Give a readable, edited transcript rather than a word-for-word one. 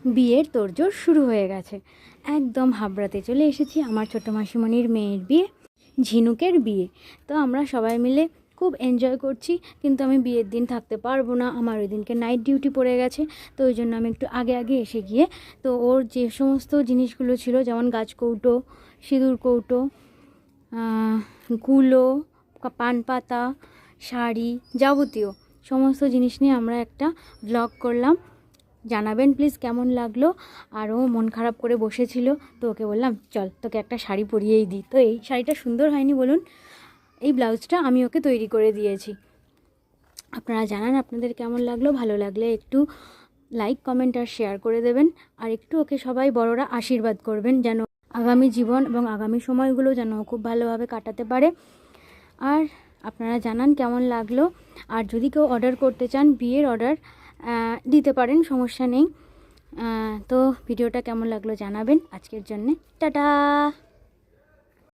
বিয়ের তোড়জোড় শুরু হয়ে গেছে। একদম হাবড়াতে চলে এসেছি আমার ছোটো মাসিমণির মেয়ের বিয়ে, ঝিনুকের বিয়ে। তো আমরা সবাই মিলে খুব এনজয় করছি, কিন্তু আমি বিয়ের দিন থাকতে পারবো না, আমার ওই দিনকে নাইট ডিউটি পড়ে গেছে। তো ওই জন্য আমি একটু আগে আগে এসে গিয়ে তো ওর যে সমস্ত জিনিসগুলো ছিল, যেমন গাছকৌটো, সিঁদুর কৌটো, কুলো, পান পাতা, শাড়ি, যাবতীয় সমস্ত জিনিস নিয়ে আমরা একটা ব্লগ করলাম। জানাবেন প্লিজ কেমন লাগলো। আর ও মন খারাপ করে বসেছিল, তো ওকে বললাম চল তোকে একটা শাড়ি পরিয়েই দিই। তো এই শাড়িটা সুন্দর হয়নি বলুন, এই ব্লাউজটা আমি ওকে তৈরি করে দিয়েছি। আপনারা জানান আপনাদের কেমন লাগলো। ভালো লাগলে একটু লাইক, কমেন্ট আর শেয়ার করে দেবেন। আর একটু ওকে সবাই বড়রা আশীর্বাদ করবেন, যেন আগামী জীবন এবং আগামী সময়গুলো যেন খুব ভালোভাবে কাটাতে পারে। আর আপনারা জানান কেমন লাগলো। আর যদি কেউ অর্ডার করতে চান, বিয়ের অর্ডার দিতে পারেন, সমস্যা নেই। তো ভিডিওটা কেমন লাগলো জানাবেন। আজকের জন্যে টাটা।